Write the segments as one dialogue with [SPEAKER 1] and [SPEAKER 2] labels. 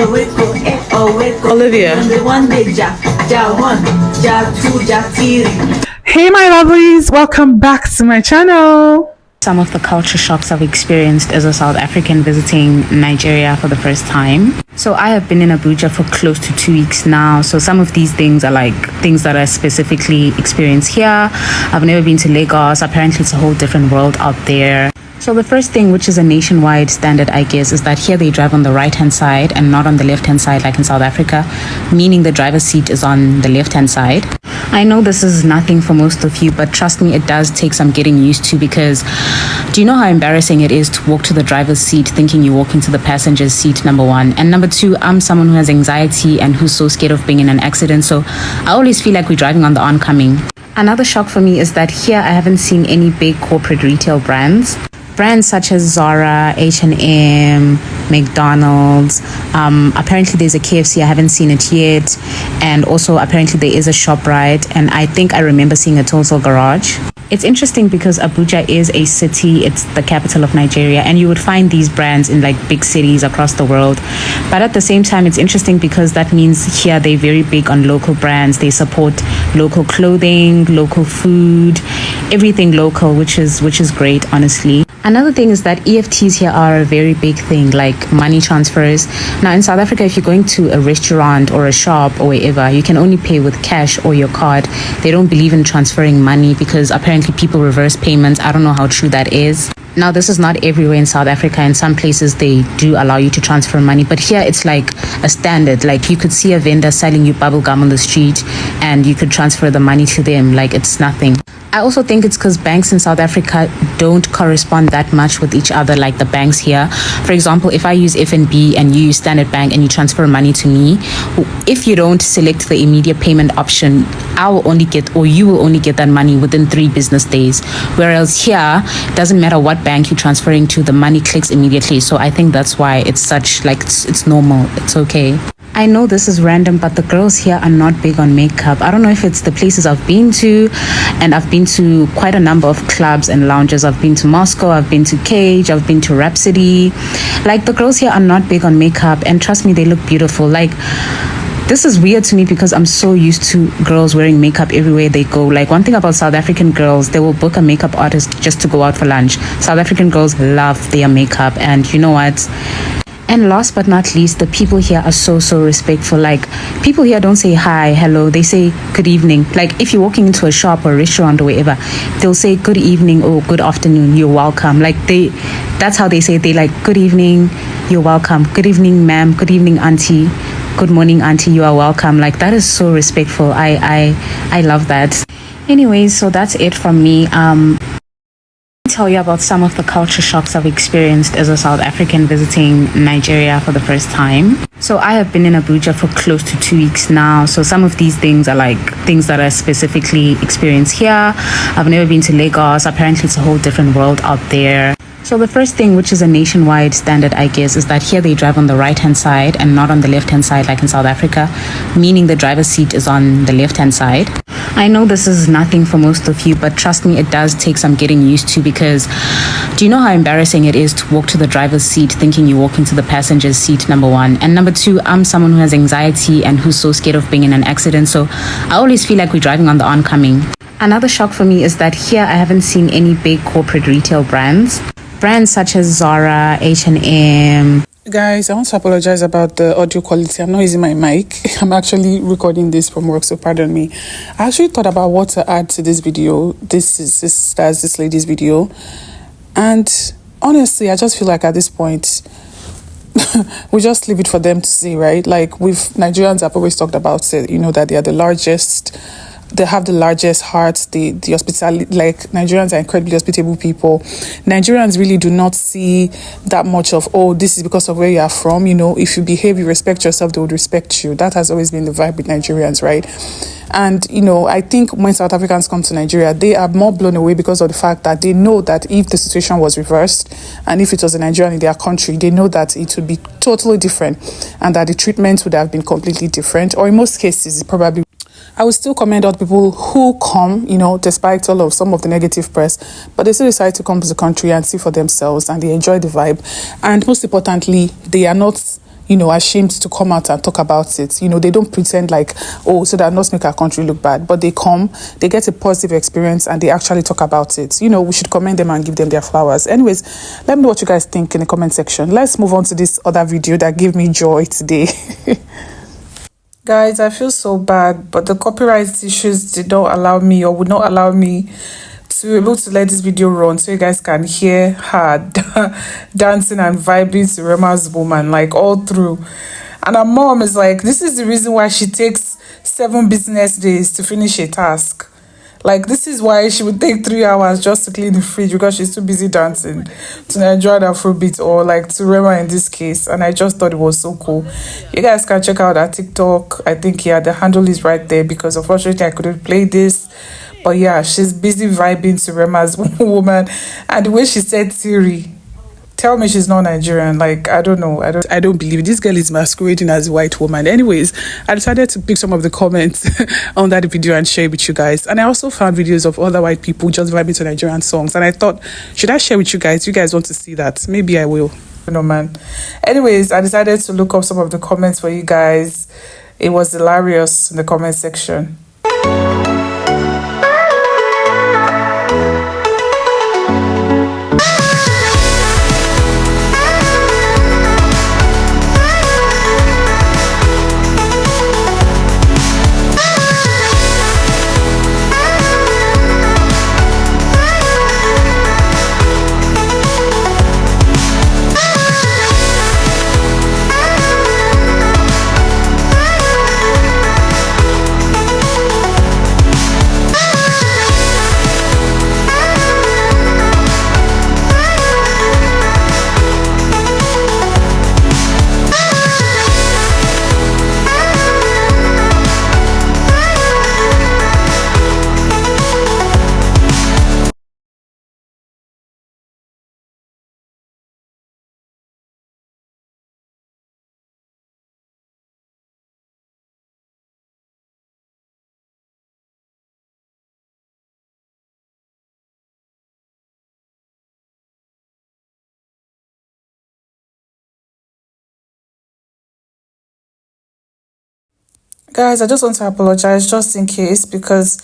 [SPEAKER 1] Olivia. Hey my lovelies, welcome back to my channel. Some of the culture shocks I've experienced as a South African visiting Nigeria for the first time. So I have been in Abuja for close to 2 weeks now. So some of these things are like things that I specifically experienced here. I've never been to Lagos. Apparently it's a whole different world out there. So the first thing, which is a nationwide standard, I guess, is that here they drive on the right-hand side and not on the left-hand side like in South Africa, meaning the driver's seat is on the left-hand side. I know this is nothing for most of you, but trust me, it does take some getting used to, because do you know how embarrassing it is to walk to the driver's seat thinking you're walking to the passenger's seat, number one? And number two, I'm someone who has anxiety and who's so scared of being in an accident, so I always feel like we're driving on the oncoming. Another shock for me is that here I haven't seen any big corporate retail brands. Brands such as Zara, H&M, McDonald's. Apparently there's a KFC, I haven't seen it yet. And also apparently there is a ShopRite. And I think I remember seeing a Total Garage. It's interesting because Abuja is a city, it's the capital of Nigeria, and you would find these brands in like big cities across the world. But at the same time, it's interesting because that means here they're very big on local brands. They support local clothing, local food, everything local, which is great, honestly. Another thing is that EFTs here are a very big thing, like money transfers. Now in South Africa, if you're going to a restaurant or a shop or wherever, you can only pay with cash or your card. They don't believe in transferring money because apparently people reverse payments. I don't know how true that is. Now, this is not everywhere in South Africa. In some places, they do allow you to transfer money. But here, it's like a standard. Like, you could see a vendor selling you bubble gum on the street, and you could transfer the money to them like it's nothing. I also think it's because banks in South Africa don't correspond that much with each other like the banks here. For example, if I use FNB and you use Standard Bank and you transfer money to me, if you don't select the immediate payment option, I will only get, or you will only get that money within 3 business days. Whereas here, it doesn't matter what bank you're transferring to, the money clicks immediately. So I think that's why it's such, like, it's normal. It's okay. I know this is random, but the girls here are not big on makeup. I don't know if it's the places I've been to, and I've been to quite a number of clubs and lounges. I've been to Moscow, I've been to Cage, I've been to Rhapsody. Like, the girls here are not big on makeup, and trust me, they look beautiful. Like, this is weird to me because I'm so used to girls wearing makeup everywhere they go. Like, one thing about South African girls, they will book a makeup artist just to go out for lunch. South African girls love their makeup, and you know what? And last but not least, the people here are so respectful. Like, people here don't say hi, hello, they say good evening. Like, if you're walking into a shop or a restaurant or wherever, they'll say good evening or good afternoon, you're welcome. Like, that's how they say it. They like, good evening, you're welcome. Good evening, ma'am. Good evening, auntie. Good morning, auntie, you are welcome. Like, that is so respectful. I love that. Anyways, so that's it from me. Tell you about some of the culture shocks I've experienced as a South African visiting Nigeria for the first time. So I have been in Abuja for close to 2 weeks now. So some of these things are like things that I specifically experienced here. I've never been to Lagos. Apparently it's a whole different world out there. So the first thing, which is a nationwide standard, I guess, is that here they drive on the right-hand side and not on the left-hand side like in South Africa, meaning the driver's seat is on the left-hand side. I know this is nothing for most of you, but trust me, it does take some getting used to, because do you know how embarrassing it is to walk to the driver's seat thinking you're walking to the passenger's seat, number one? And number two, I'm someone who has anxiety and who's so scared of being in an accident, so I always feel like we're driving on the oncoming. Another shock for me is that here I haven't seen any big corporate retail brands. Brands such as Zara, H&M.
[SPEAKER 2] Guys, I want to apologize about the audio quality. I'm not using my mic. I'm actually recording this from work, so pardon me. I actually thought about what to add to this video. That's this lady's video. And honestly, I just feel like at this point, we just leave it for them to see, right? Like, Nigerians have always talked about it, you know, that they are the largest. They have the largest hearts, the hospitality, like, Nigerians are incredibly hospitable people. Nigerians really do not see that much of, oh, this is because of where you are from. You know, if you behave, you respect yourself, they would respect you. That has always been the vibe with Nigerians, right? And, you know, I think when South Africans come to Nigeria, they are more blown away because of the fact that they know that if the situation was reversed and if it was a Nigerian in their country, they know that it would be totally different and that the treatment would have been completely different, or in most cases, it probably. I would still commend all people who come, you know, despite some of the negative press, but they still decide to come to the country and see for themselves, and they enjoy the vibe. And most importantly, they are not, ashamed to come out and talk about it. They don't pretend like, oh, so that not make our country look bad, but they come, they get a positive experience, and they actually talk about it. We should commend them and give them their flowers. Anyways, let me know what you guys think in the comment section. Let's move on to this other video that gave me joy today. Guys, I feel so bad, but the copyright issues did not allow me, or would not allow me, to be able to let this video run so you guys can hear her dancing and vibing to Rema's Woman, like all through. And her mom is like, this is the reason why she takes 7 business days to finish a task. Like, this is why she would take 3 hours just to clean the fridge, because she's too busy dancing to Nigerian Afrobeats, or like to Rema in this case. And I just thought it was so cool. You guys can check out her TikTok. I think, yeah, the handle is right there, because unfortunately I couldn't play this. But yeah, she's busy vibing to Rema's Woman. And the way she said Siri, tell me she's not Nigerian. Like, I don't know. I don't believe it. This girl is masquerading as a white woman. Anyways, I decided to pick some of the comments on that video and share it with you guys. And I also found videos of other white people just vibing to Nigerian songs. And I thought, should I share with you guys? You guys want to see that? Maybe I will. No, man. Anyways, I decided to look up some of the comments for you guys. It was hilarious in the comment section. Guys, I just want to apologize just in case, because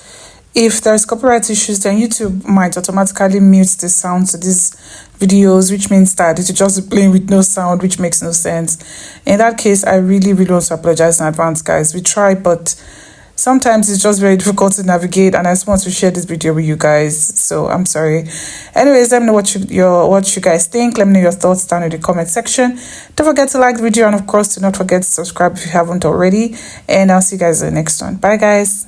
[SPEAKER 2] if there's copyright issues, then YouTube might automatically mute the sound to these videos, which means that it will just be playing with no sound, which makes no sense. In that case, I really want to apologize in advance, guys. We try, but sometimes it's just very difficult to navigate, and I just want to share this video with you guys, so I'm sorry. Anyways, let me know what you guys think. Let me know your thoughts down in the comment section. Don't forget to like the video, and of course, do not forget to subscribe if you haven't already, and I'll see you guys in the next one. Bye, guys.